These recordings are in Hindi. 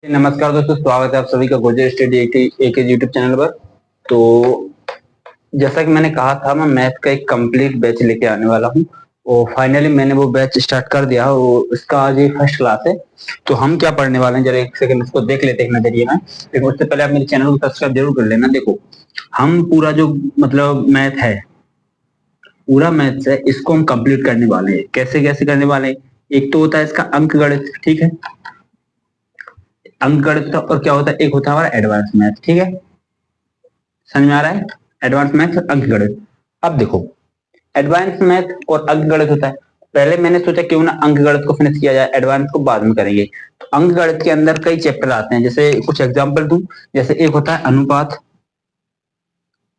नमस्कार दोस्तों, स्वागत है आप सभी का गुर्जर स्टडी एक यूट्यूब चैनल पर। तो जैसा कि मैंने कहा था, मैं मैथ का एक कंप्लीट बैच लेके आने वाला हूँ और फाइनली मैंने वो बैच स्टार्ट कर दिया और इसका आज ये फर्स्ट क्लास है। तो हम क्या पढ़ने वाले हैं, जरा एक सेकंड इसको देख लेते हैं नजरिए में। लेकिन उससे पहले आप मेरे चैनल को सब्सक्राइब जरूर कर लेना। देखो, हम पूरा जो मतलब मैथ है, पूरा मैथ्स है, इसको हम कंप्लीट करने वाले हैं। कैसे कैसे करने वाले हैं? एक तो होता है इसका अंक गणित, ठीक है। अंक गणित और क्या होता है, एक होता है हमारा एडवांस मैथ, ठीक है। समझ में आ रहा है? एडवांस मैथ और अंक गणित। अब देखो, एडवांस मैथ और अंक गणित होता है। पहले मैंने सोचा क्यों ना अंक गणित को फिनिश किया जाए, एडवांस को बाद में करेंगे। तो अंक गणित के अंदर कई चैप्टर आते हैं, जैसे कुछ एग्जांपल दूं। जैसे एक होता है अनुपात,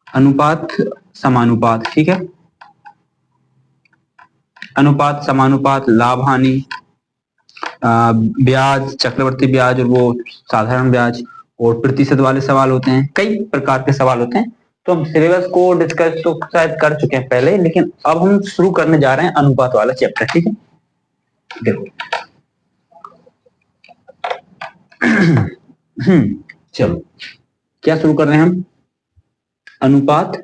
अनुपात समानुपात, ठीक है। अनुपात समानुपात, लाभ हानि, ब्याज, चक्रवर्ती ब्याज और वो साधारण ब्याज, और प्रतिशत वाले सवाल होते हैं। कई प्रकार के सवाल होते हैं। तो हम सिलेबस को डिस्कस तो शायद कर चुके हैं पहले, लेकिन अब हम शुरू करने जा रहे हैं अनुपात वाला चैप्टर, ठीक है। देखो चलो, क्या शुरू कर रहे हैं हम? अनुपात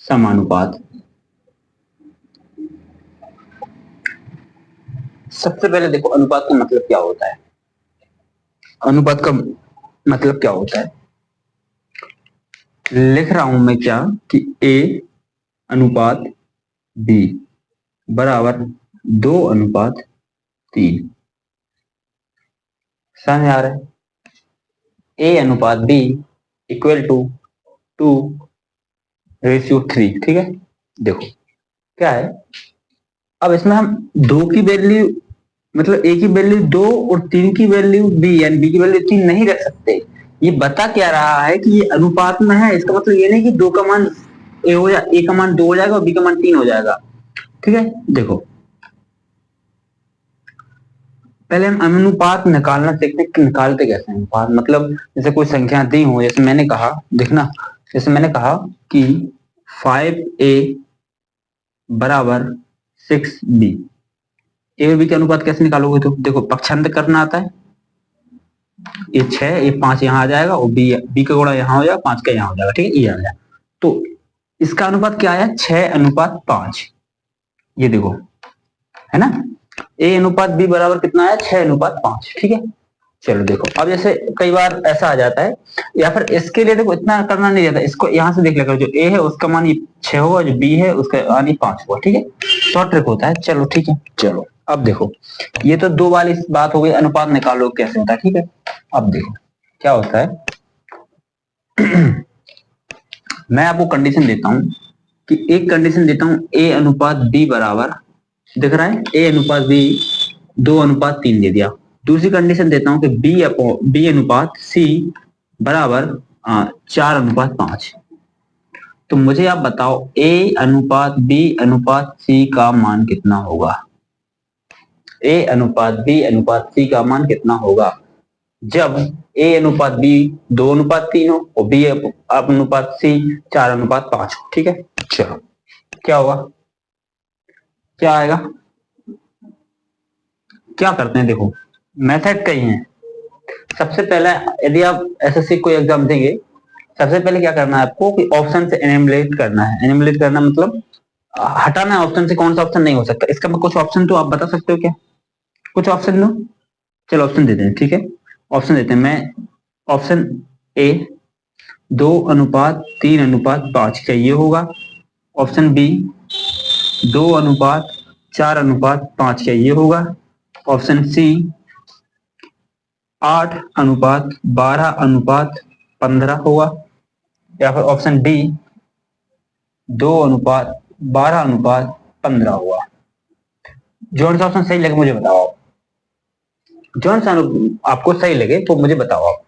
समानुपात। सबसे पहले देखो, अनुपात का मतलब क्या होता है। अनुपात का मतलब क्या होता है, लिख रहा हूं मैं क्या कि A अनुपात B बराबर 2:3। समझ आ रहा है? A अनुपात B इक्वल टू 2:3, ठीक है। देखो क्या है, अब इसमें हम दो की वैल्यू, मतलब ए की वैल्यू 2 और 3 की वैल्यू B यानी B की वैल्यू 3 नहीं रख सकते। ये बता क्या रहा है कि ये अनुपात में है। इसका मतलब ये नहीं कि दो का मान ए हो जा, ए का मान 2 हो जाएगा और B का मान 3 हो जाएगा, ठीक है। देखो, पहले हम अनुपात निकालना सीखते हैं कि निकालते कैसे हैं अनुपात। मतलब जैसे कोई संख्या दी हो, जैसे मैंने कहा, देखना, जैसे मैंने कहा कि 5A बराबर 6B। ए और बी के अनुपात कैसे निकालोगे? तो देखो, पक्षांतर करना आता है। ये 6, ये 5 यहाँ आ जाएगा और बी का गुणा यहाँ हो जाएगा, 5 का यहाँ हो जाएगा, ठीक है। ये आ जाएगा। तो इसका अनुपात क्या आया? 6:5। ये देखो, है ना। ए अनुपात बी बराबर कितना आया? 6:5, ठीक है। चलो देखो, अब जैसे कई बार ऐसा आ जाता है, या फिर इसके लिए देखो इतना करना नहीं जाता, इसको यहां से देख लेकर, जो ए है उसका मान ये 6 होगा, जो बी है उसका मान ये 5 होगा, ठीक है। शॉर्ट ट्रिक होता है। चलो ठीक है। चलो अब देखो, ये तो दो वाली बात हो गई, अनुपात निकालो कैसे होता है, ठीक है। अब देखो क्या होता है। मैं आपको कंडीशन देता हूं कि एक कंडीशन देता हूं, ए अनुपात बी बराबर, दिख रहा है, ए अनुपात बी 2:3 दे दिया। दूसरी कंडीशन देता हूं कि बी अनुपात सी बराबर 4:5। तो मुझे आप बताओ, ए अनुपात बी अनुपात सी का मान कितना होगा? ए अनुपात बी अनुपात सी का मान कितना होगा जब ए अनुपात बी 2:3 हो और बी अनुपात सी 4:5 हो, ठीक है। चलो क्या होगा, क्या आएगा? क्या करते हैं, देखो मेथड कई हैं। सबसे पहले, यदि आप एसएससी कोई एग्जाम देंगे, सबसे पहले क्या करना है आपको कि ऑप्शन से एनिमुलेट करना है। एनिमुलेट करना मतलब हटाना है ऑप्शन से, कौन सा ऑप्शन नहीं हो सकता। इसका कुछ ऑप्शन तो आप बता सकते हो क्या? कुछ ऑप्शन दो। चलो ऑप्शन देते हैं, ठीक है। ऑप्शन देते हैं। मैं ऑप्शन ए 2:3:5 क्या ये होगा? ऑप्शन बी 2:4:5 क्या ये होगा? ऑप्शन सी 8:12:15 होगा, या फिर ऑप्शन डी 2:12:15 होगा। जौन सा ऑप्शन सही लगे मुझे बताओ आप। जौन सा आपको सही लगे तो मुझे बताओ आप।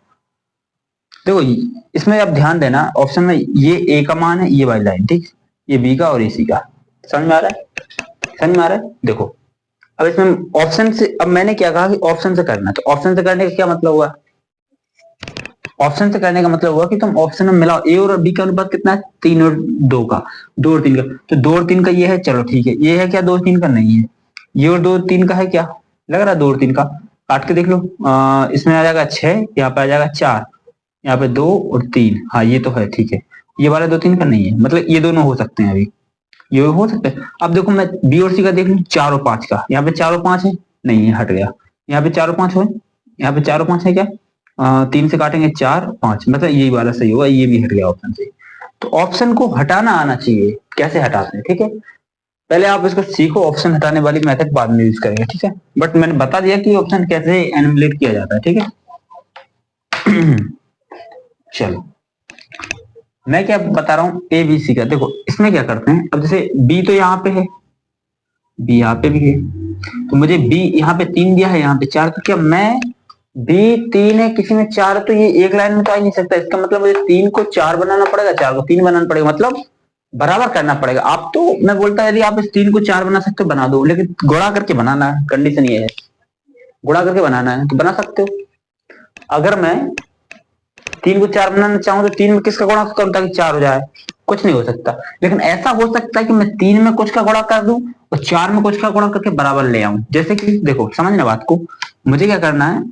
देखो, इसमें आप ध्यान देना, ऑप्शन में ये ए का मान है, ये वाली लाइन, ठीक। ये बी का और ये सी का। समझ में आ रहा है? समझ में आ रहा है? देखो, अब इसमें ऑप्शन से, अब मैंने क्या कहा कि ऑप्शन से करना, तो ऑप्शन से करने का क्या मतलब हुआ? ऑप्शन से करने का मतलब हुआ कि तुम ऑप्शन में मिलाओ, ए और बी का अनुपात कितना है? 3 और 2 का, 2 और 3 का। तो 2 और 3 का ये है, चलो ठीक है। ये है क्या 2 और 3 का? नहीं है। ये और 2 और 3 का है क्या? लग रहा है 2 और 3 का। काट के देख लो। इसमें आ जाएगा 6, यहाँ पे आ जाएगा 4, यहाँ पे 2 और 3। हाँ ये तो है, ठीक है। ये वाला 2 3 का नहीं है, मतलब ये दोनों हो सकते हैं अभी, ये हो सकता है। अब देखो मैं बी और सी का देख लूं, 4 और 5 का, यहाँ पे 4 और 5 है, नहीं है, हट गया। यहाँ पे 4 और 5 हो, यहाँ पे 4 और 5 है क्या? 3 से काटेंगे 4 5, मतलब यही वाला सही होगा, ये भी हट गया ऑप्शन से। तो ऑप्शन को हटाना आना चाहिए, कैसे हटाते हैं, ठीक है। पहले आप इसको सीखो, ऑप्शन हटाने वाली मेथड बाद में यूज करेंगे, ठीक है। बट मैंने बता दिया कि ऑप्शन कैसे एनिमुलेट किया जाता है, ठीक है। चलो मैं क्या बता रहा हूँ, ए बी सी का देखो, इसमें क्या करते हैं, अब जैसे बी तो यहाँ पे है, बी यहाँ पे भी है, तो मुझे बी यहाँ पे 3 दिया है, यहाँ पे 4, तो क्या मैं बी 3 है, किसी में 4 है, तो ये एक लाइन में तो आ ही नहीं सकता। इसका मतलब मुझे 3 को 4 बनाना पड़ेगा, 4 को 3 बनाना पड़ेगा, मतलब बराबर करना पड़ेगा। आप तो मैं बोलता है यदि आप इस 3 को 4 बना सकते हो बना दो, लेकिन गुणा करके बनाना है, कंडीशन ये है, गुणा करके बनाना है तो बना सकते हो। अगर मैं 3 को 4 बनाना चाहूं तो 3 में किसका गुणा करूं ताकि 4 हो जाए? कुछ नहीं हो सकता। लेकिन ऐसा हो सकता है कि मैं 3 में कुछ का गुणा कर दूं और 4 में कुछ का गुणा करके बराबर ले आऊं। जैसे कि देखो समझना बात को, मुझे क्या करना है,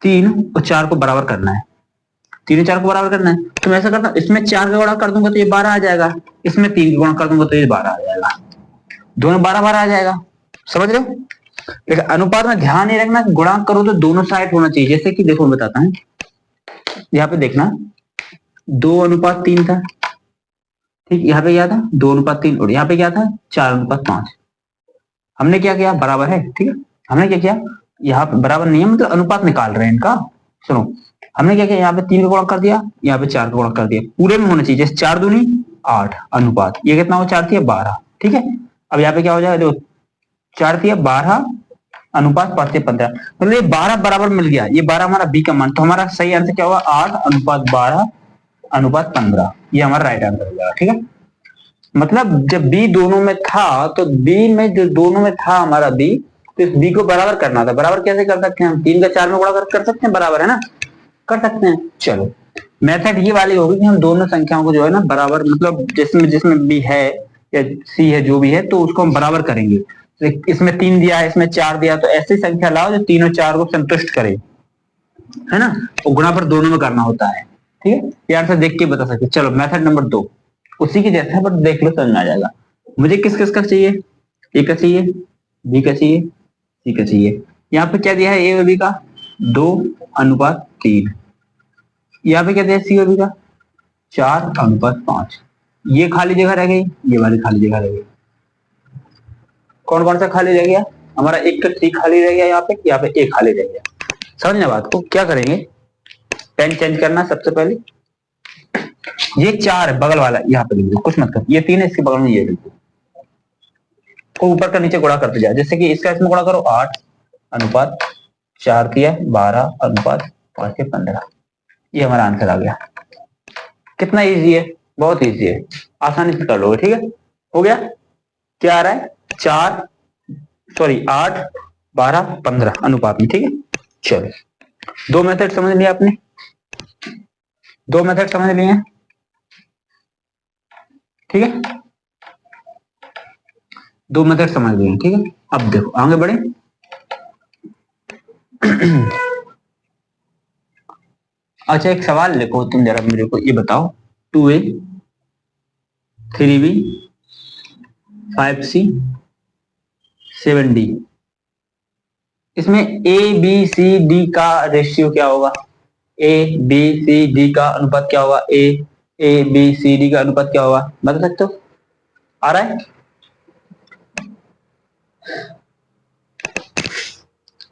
3 और 4 को बराबर करना है, 3 और 4 को बराबर करना है, तो मैं ऐसा करता हूं, इसमें 4 का गुणा कर दूंगा तो ये 12 आ जाएगा, इसमें 3 का गुणा कर दूंगा तो ये 12 आ जाएगा, दोनों 12 12 आ जाएगा। समझ रहे हो? लेकिन अनुपात में ध्यान ये रखना, गुणा करो तो दोनों साइड होना चाहिए। जैसे कि देखो मैं बताता हूँ, यहाँ पे देखना 2:3 था, ठीक, यहाँ पे क्या था 2:3, और यहाँ पे क्या था 4:5। हमने क्या किया, बराबर है, ठीक है। हमने क्या किया, यहाँ पे बराबर नहीं है, मतलब अनुपात निकाल रहे हैं इनका। सुनो, हमने क्या किया, यहाँ पे 3 का गुणा कर दिया, यहाँ पे 4 का गुणा कर दिया, पूरे में होना चाहिए। जैसे 4 दूनी 8 अनुपात, ये कितना हो, 4 थी 12, ठीक है। अब यहाँ पे क्या हो जाएगा, देखो 4 थी 12 अनुपात 5 से 15, मतलब ये 12 बराबर मिल गया, ये 12 हमारा बी का मान, तो हमारा सही आंसर क्या होगा, 8:12:15, ये हमारा राइट आंसर हो जाएगा, ठीक है। मतलब जब बी दोनों में था, तो बी में जो दोनों में था हमारा बी, तो इस बी को बराबर करना था। बराबर कैसे कर सकते हैं हम, 3 का 4 में गुणा कर सकते हैं, बराबर है ना, कर सकते हैं। चलो मेथड ये वाली होगी कि हम दोनों संख्याओं को जो है ना बराबर, मतलब जिसमें जिसमें बी है या सी है, जो भी है, तो उसको हम बराबर करेंगे। इसमें 3 दिया है, इसमें 4 दिया, तो ऐसी संख्या लाओ जो 3 और 4 को संतुष्ट करे, है ना। और गुणा पर दोनों में करना होता है, ठीक है। ये आंसर देख के बता सकते। चलो मेथड नंबर 2 उसी की जैसा है, बट देख लो समझ में आ जाएगा। मुझे किस किस का चाहिए, ए का चाहिए, बी का चाहिए, सी का चाहिए। यहाँ पे क्या दिया है, ए और बी का 2:3। यहाँ पे क्या दिया है, सी और बी का 4:5। ये खाली जगह रह गई, ये वाली खाली जगह रह गई। कौन कौन सा खाली रह गया, हमारा एक तो सी खाली रह गया, यहाँ पे ए खाली रह गया। समझना बात को, क्या करेंगे, पेन चेंज करना सबसे पहले। ये 4 है बगल वाला, यहाँ पे लिख दो, कुछ मत कर। ये 3 है, इसके बगल में ये लिख दो, को ऊपर का नीचे गुणा करते जाए। जैसे कि इसका इसमें गुणा करो, 8:4 दिया 12:5 से 15, ये हमारा आंसर आ गया। कितना इजी है, बहुत इजी है, आसानी से कर लोगे, ठीक है। हो गया, क्या आ रहा है, 8:12:15 अनुपात में, ठीक है। चलो 2 मेथड समझ लिया आपने, 2 मेथड समझ लिए हैं, ठीक है। 2 मेथड समझ लिए हैं, ठीक है। अब देखो आगे बढ़े। अच्छा एक सवाल लिखो तुम जरा मेरे को, ये बताओ 2a 3b 5c 7d, इसमें ए बी सी डी का रेशियो क्या होगा, ए बी सी डी का अनुपात क्या होगा, ए बी सी डी का अनुपात क्या होगा, बता सकते हो, आ रहा है,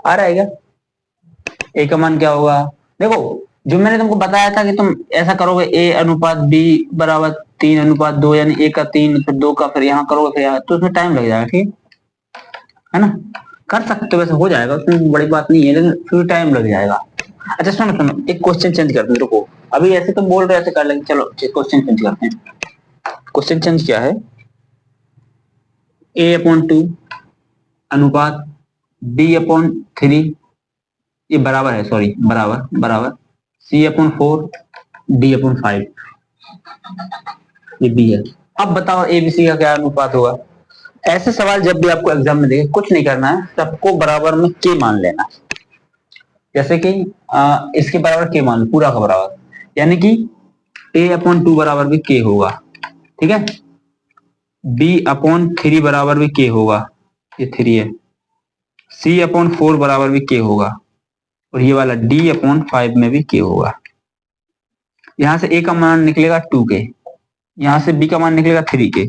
आ रहा है क्या, ए का मान क्या होगा। देखो जो मैंने तुमको बताया था कि तुम ऐसा करोगे, ए अनुपात बी बराबर 3:2, यानी ए का 3 फिर 2 का, फिर यहाँ करोगे, फिर यहाँ, तो उसमें टाइम लग जाएगा, ठीक है ना। कर सकते हो, वैसे हो जाएगा, उसमें बड़ी बात नहीं है, लेकिन फिर टाइम लग जाएगा। अच्छा सुनो सुनो, एक क्वेश्चन चेंज करते हैं, रुको, अभी ऐसे तो बोल रहे थे कर लेंगे, चलो क्वेश्चन चेंज करते हैं। क्वेश्चन चेंज क्या है, a/2 अनुपात b/3, ये बराबर है, सॉरी बराबर बराबर c/4 d/5, ये b है। अब बताओ abc का क्या अनुपात होगा। ऐसे सवाल जब भी आपको एग्जाम में देखे, कुछ नहीं करना है, सबको बराबर में के मान लेना, जैसे कि इसके बराबर के मान पूरा का बराबर, यानी कि a/2 बराबर भी k होगा, ठीक है। b/3 बराबर भी k होगा, ये 3 है। c/4 बराबर भी k होगा, और ये वाला d/5 में भी k होगा। यहां से a का मान निकलेगा 2k, यहां से b का मान निकलेगा 3k,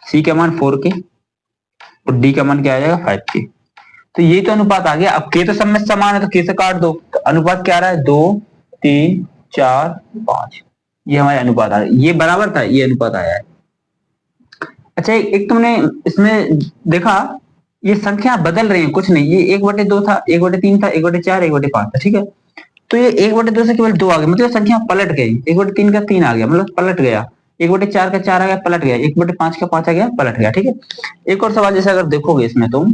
c का मान 4k, और d का मान क्या आ जाएगा 5k। तो ये तो अनुपात आ गया। अब k तो सब में समान है तो k से काट दो, तो अनुपात क्या आ रहा है 2 3 4 5, ये हमारे अनुपात आ रहा है। ये बराबर था, ये अनुपात आया है। अच्छा, एक तुमने इसमें देखा, ये संख्या बदल रही है, कुछ नहीं, ये 1/2 था, 1/3 था, 1/4, 1/5 था, ठीक है। तो ये 1/2 से केवल 2 आ गया, मतलब संख्या पलट गई। 1/3 का 3 आ गया, मतलब पलट गया। 1/4 का 4 आ गया, पलट गया। 1/5 का 5 आ गया, पलट गया, ठीक है। एक और सवाल जैसे अगर देखोगे इसमें तुम,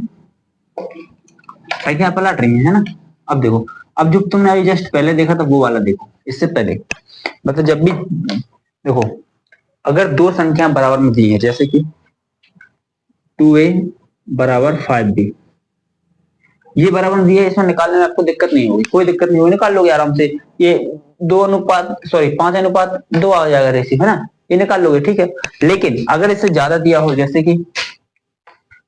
संख्या पलट रही है ना। अब देखो, अब जो तुमने अभी जस्ट पहले देखा था वो वाला देखो, इससे पहले मतलब जब भी देखो, अगर दो संख्या बराबर में दी है, जैसे कि 2a बराबर 5b, ये बराबर दी है, इसमें निकालने में आपको दिक्कत नहीं होगी, कोई दिक्कत नहीं होगी, निकाल लोगे आराम से। ये 5:2 आ जाएगा रेशियो, है ना, ये निकाल लोगे, ठीक है। लेकिन अगर इससे ज्यादा दिया हो,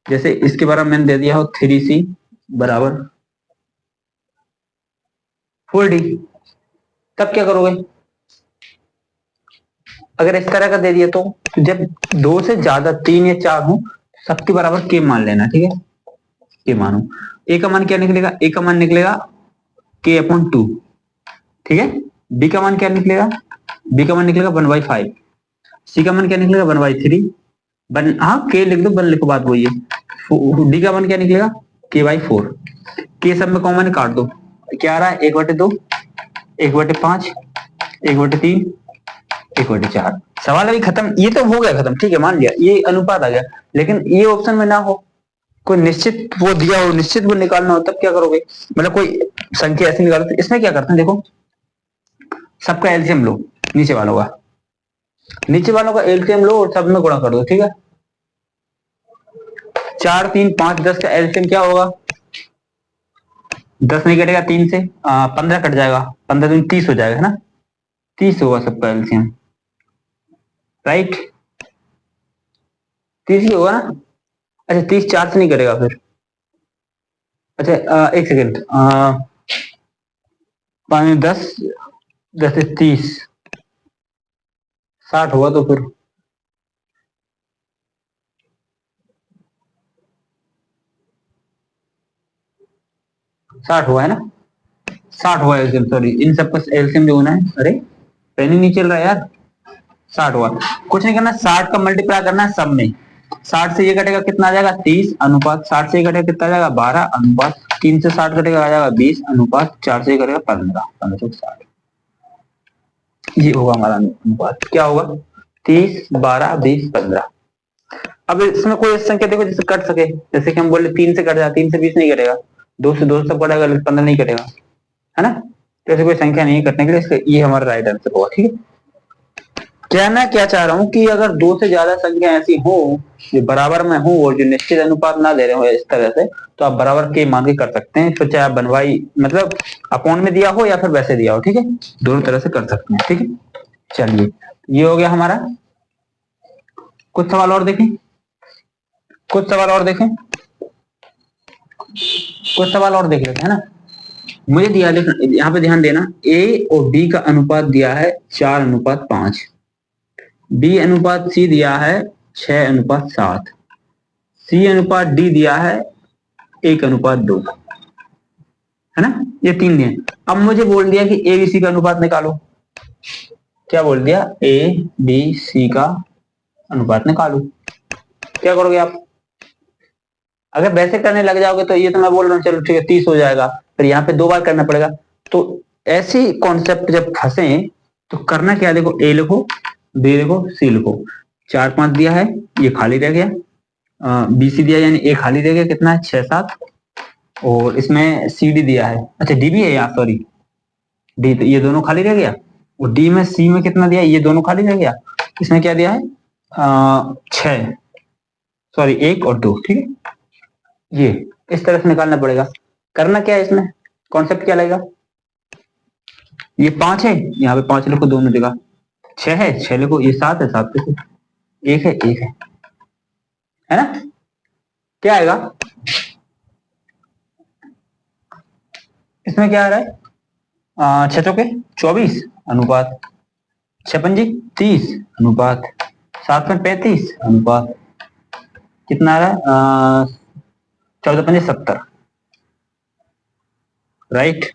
जैसे इसके बारे में मैंने दे दिया हो 3c बराबर 4d, तब क्या करोगे? अगर इस तरह का दे दिया तो जब 2 से ज्यादा 3 या 4 हो, सबके बराबर के मान लेना, ठीक है। के मानो ए का मान क्या निकलेगा? ए का मान निकलेगा k/2, ठीक है। बी का मान क्या निकलेगा? बी का मान निकलेगा 1/5। सी का मान क्या निकलेगा? 1/3। हाँ, के लिख दो, 1 लिखो, बात वही है। डी का मान क्या निकलेगा? k/4। के सब में कॉमन काट दो, क्या आ रहा है? 1/2, 1/5, 1/3, 1/4। सवाल अभी खत्म, ये तो हो गया खत्म, ठीक है, मान लिया ये अनुपात आ गया। लेकिन ये ऑप्शन में ना हो, कोई निश्चित वो दिया हो, निश्चित वो निकालना हो, तब क्या करोगे? मतलब कोई संख्या ऐसी निकालो, तो इसमें क्या करते हैं, देखो, सबका एलसीएम लो, नीचे वालों का एलसीएम लो और सब में गुणा कर दो, ठीक है। 4 3 5 10 का एलसीएम क्या होगा? 10 नहीं कटेगा 3 से, 15 कट जाएगा, 15 दूनी 30 हो जाएगा, है ना। 30 होगा सबका एलसीएम, राइट, 30 ही होगा ना। अच्छा, 30 4 से नहीं कटेगा फिर। अच्छा, एक सेकेंड, 10 10 से 30 60 हुआ, तो फिर 60 हुआ है ना, 60 हुआ एलसीएम, सॉरी, इन सबका एलसीएम जो होना है, अरे पेन ही नहीं चल रहा है यार। 60 हुआ, कुछ नहीं करना, 60 का मल्टीप्लाई करना है सब में। 60 से ये कटेगा, कितना आ जाएगा? 30 अनुपात 60 से ये कटेगा, कितना आ जाएगा? 12 अनुपात 3 से 60 कटेगा, आ जाएगा 20 अनुपात 4 से ये कटेगा 15, 1560। ये होगा हमारा अनुपात, क्या होगा? 30 12 20 15। अब इसमें कोई संख्या देखो जिससे कट सके, जैसे कि हम बोले 3 से कट जाए, 3 से 20 नहीं कटेगा, 2 से 2 सब कटेगा, 15 नहीं कटेगा, है ना। तो ऐसे कोई संख्या नहीं कटने के लिए, इसलिए ये हमारा राइट आंसर होगा, ठीक है। कहना क्या चाह रहा हूं कि अगर 2 से ज्यादा संख्या ऐसी हो जो बराबर में हो और जो निश्चित अनुपात ना दे रहे हो इस तरह से, तो आप बराबर के मान के कर सकते हैं, फिर चाहे आप बनवाई मतलब अपॉन में दिया हो या फिर वैसे दिया हो, ठीक है, दोनों तरह से कर सकते हैं, ठीक है। चलिए, ये हो गया हमारा। कुछ सवाल और देखें, कुछ सवाल और देखें, कुछ सवाल और देख लेते हैं ना। मुझे दिया, यहाँ पे ध्यान देना, ए और बी का अनुपात दिया है 4:5, बी अनुपात सी दिया है 6:7, सी अनुपात डी दिया है 1:2, है ना, ये 3 दिए। अब मुझे बोल दिया कि ए बी सी का अनुपात निकालो। क्या बोल दिया? ए बी सी का अनुपात निकालो। क्या करोगे आप? अगर वैसे करने लग जाओगे तो ये तो मैं बोल रहा हूँ, चलो ठीक है 30 हो जाएगा, फिर यहाँ पे 2 बार करना पड़ेगा। तो ऐसी कॉन्सेप्ट जब फंसे तो करना क्या, देखो, ए लिखो, बी लिखो, सी लिखो। 4 5 दिया है, ये खाली रह गया, बी सी दिया यानी ए खाली रह गया, कितना है? 6 7, और इसमें सी डी दिया है, अच्छा डी भी है यहाँ, सॉरी डी, तो ये दोनों खाली रह गया, और डी में सी में कितना दिया? ये दोनों खाली रह गया। इसमें क्या दिया है? 6, सॉरी 1 और 2, ठीक है। ये इस तरह से निकालना पड़ेगा। करना क्या है इसमें, कॉन्सेप्ट क्या लगेगा? ये 5 है, यहाँ पे 5 लिखो दोनों जगह, 6 है 6 लिखो, ये 7 है 7 लिखो, 1 है 1 है ना? क्या आएगा इसमें? क्या आ रहा है? 6 चौके 24 अनुपात 6 पंजी 30 अनुपात 7 में 35 अनुपात कितना आ रहा है? 14 पंजे 70, राइट।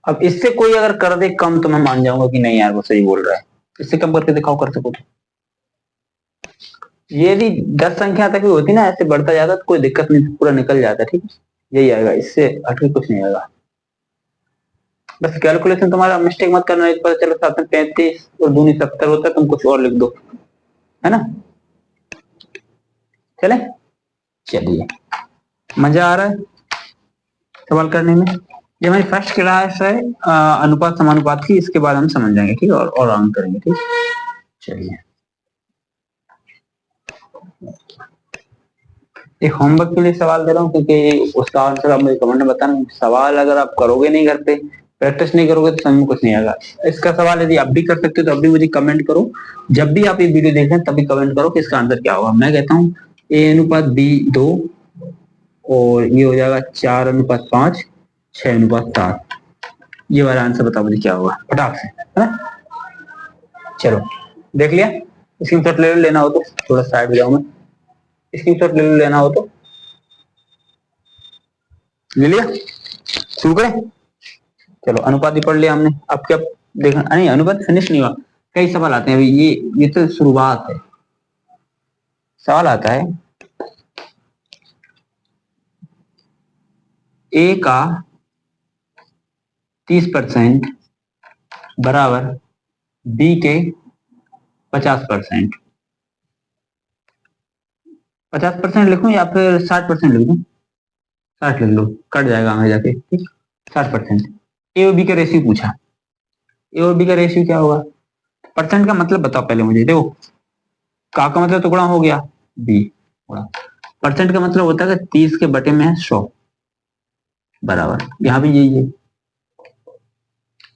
अब इससे कोई अगर कर दे कम तो मैं मान जाऊंगा कि नहीं यार वो सही बोल रहा है। इससे कम करके दिखाओ, कर सको तो। ये भी 10 संख्या तक भी होती ना, ऐसे बढ़ता जाता तो कोई दिक्कत नहीं, पूरा निकल जाता, ठीक है। यही आएगा, इससे हटके कुछ नहीं आएगा। बस कैलकुलेशन तुम्हारा मिस्टेक मत करना, एक पता चलो 7 में 35 और दूनी 70 होता है, तुम कुछ और लिख दो, है ना। चले, चलिए, मजा आ रहा है सवाल करने में। ये हमारी फर्स्ट क्लास है अनुपात समानुपात की, इसके बाद हम समझ जाएंगे, ठीक है, और आगे करेंगे, ठीक। चलिए, एक होमवर्क के लिए सवाल दे रहा हूँ, क्योंकि उसका आंसर आप मुझे कमेंट में बताना। सवाल अगर आप करोगे नहीं, घर पे प्रैक्टिस नहीं करोगे तो समझ में कुछ नहीं आएगा। इसका सवाल यदि आप भी कर सकते हो तो अभी मुझे कमेंट करो, जब भी आप ये वीडियो देख रहे हैं तभी कमेंट करो कि इसका आंसर क्या होगा। मैं कहता हूँ A/B 2 और ये हो जाएगा 4/5 6/7। ये वाला आंसर बताओ मुझे क्या होगा फटाक से, है ना। चलो देख लिया, स्क्रीनशॉट ले लेना हो तो, थोड़ा साइड हो जाऊं मैं, स्क्रीनशॉट ले लेना हो तो ले लिया। शुरू करें, चलो अनुपात भी पढ़ लिया हमने। अब क्या देखना, नहीं अनुपात फिनिश नहीं हुआ, कई सवाल आते हैं अभी। ये तो शुरुआत है। सवाल आता है A का 30% बराबर B के 50%। 50% लिखूं या फिर 60% लिख दूं? 60 लिख लो, कट जाएगा हमें जाके, ठीक। 60%। ए और बी का रेशियो पूछा, ए और बी का रेशियो क्या होगा? परसेंट का मतलब बताओ पहले मुझे। देखो, का मतलब टुकड़ा हो गया, बी गुणा, परसेंट का मतलब होता है कि 30 के बटे में है 100 बराबर, यहाँ भी यही है।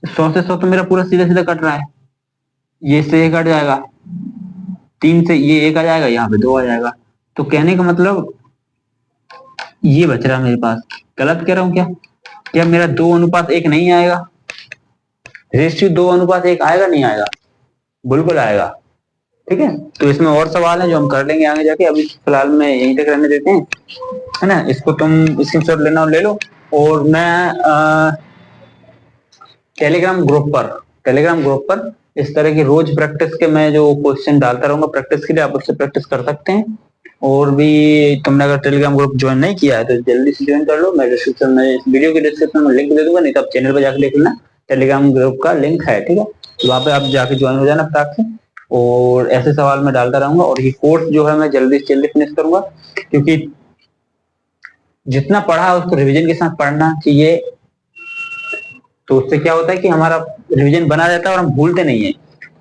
100 से 100 तो मेरा पूरा सीधा सीधा कट रहा है, ये से 1 कट जाएगा, 3 से ये 1 आ जाएगा, यहाँ पे 2 आ जाएगा। तो कहने का मतलब ये बच रहा है मेरे पास। गलत कह रहा हूं क्या? क्या मेरा 2:1 नहीं आएगा? रेशियो 2:1 आएगा नहीं आएगा? बिल्कुल आएगा, ठीक है। तो इसमें और सवाल है जो हम कर लेंगे आगे जाके, अभी फिलहाल में यहीं तक रहने देते हैं, है ना। इसको तुम स्क्रीनशॉट लेना हो ले लो, और मैं टेलीग्राम ग्रुप पर इस तरह की रोज प्रैक्टिस के मैं जो क्वेश्चन डालता रहूंगा प्रैक्टिस के लिए, आप उससे प्रैक्टिस कर सकते हैं। और भी तुमने अगर टेलीग्राम ग्रुप ज्वाइन नहीं किया है तो जल्दी से ज्वाइन कर लो। मैं डिस्क्रिप्शन में, इस वीडियो के डिस्क्रिप्शन में लिंक दे दूंगा, नहीं तो आप चैनल पर जाकर देख लेना, टेलीग्राम ग्रुप का लिंक है, ठीक है। तो वहां पे आप जाके ज्वाइन हो जाना फटाक से, और ऐसे सवाल मैं डालता रहूंगा। और ये कोर्स जो है मैं जल्दी से जल्दी फिनिश करूंगा, क्योंकि जितना पढ़ा है उसको रिविजन के साथ पढ़ना चाहिए। तो उससे क्या होता है कि हमारा रिवीजन बना रहता है और हम भूलते नहीं है।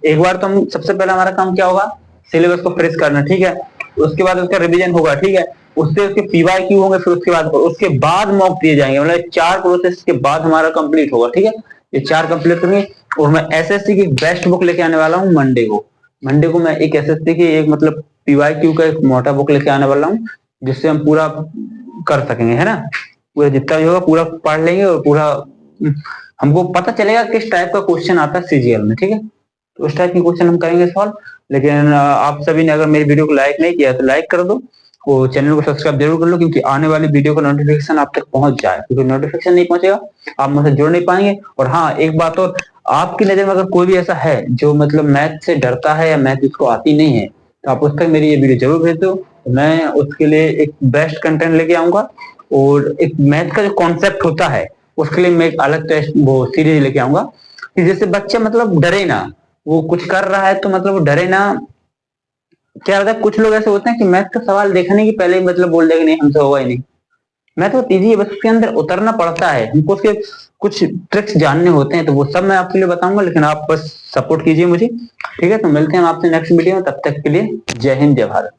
एक बार तो हम, सबसे पहला हमारा काम क्या होगा, सिलेबस को फ्रेश करना, ठीक है। उसके बाद उसका रिवीजन होगा, ठीक है। उससे उसके PYQ होंगे, फिर उसके बाद मॉक दिए जाएंगे। मतलब 4 प्रोसेस के बाद हमारा कंप्लीट होगा, ठीक है। ये 4 कंप्लीट करेंगे। और मैं SSC की बेस्ट बुक लेके आने वाला हूँ मंडे को मैं एक SSC की एक मतलब PYQ का एक मोटा बुक लेके आने वाला हूँ, जिससे हम पूरा कर सकेंगे, है ना। पूरा जितना भी होगा पूरा पढ़ लेंगे, और पूरा हमको पता चलेगा किस टाइप का क्वेश्चन आता है CGL में, ठीक है। तो उस टाइप के क्वेश्चन हम करेंगे सॉल्व। लेकिन आप सभी ने अगर मेरी वीडियो को लाइक नहीं किया तो लाइक कर दो, और चैनल को सब्सक्राइब जरूर कर लो, क्योंकि आने वाली वीडियो का नोटिफिकेशन आप तक पहुंच जाए। क्योंकि नोटिफिकेशन नहीं पहुंचेगा आप मुझसे जुड़ नहीं पाएंगे। और हाँ, एक बात और, आपकी नजर में अगर कोई भी ऐसा है जो मतलब मैथ से डरता है या मैथ उसको आती नहीं है, तो आप उस तक मेरी ये वीडियो जरूर भेज दो। मैं उसके लिए एक बेस्ट कंटेंट लेके आऊंगा, और एक मैथ का जो कॉन्सेप्ट होता है उसके लिए मैं एक अलग टेस्ट वो सीरीज लेके आऊंगा, कि जिससे बच्चे मतलब डरे ना। वो कुछ कर रहा है तो मतलब वो डरे ना। क्या होता है, कुछ लोग ऐसे होते हैं कि मैथ का सवाल देखने की पहले ही मतलब बोल देंगे नहीं हमसे होगा ही नहीं। मैथ तो इजी है, बस उसके अंदर उतरना पड़ता है हमको, उसके कुछ ट्रिक्स जानने होते हैं। तो वो सब मैं आपके लिए बताऊंगा, लेकिन आप बस सपोर्ट कीजिए मुझे, ठीक है। तो मिलते हैं आपसे नेक्स्ट वीडियो में, तब तक के लिए जय हिंद जय भारत।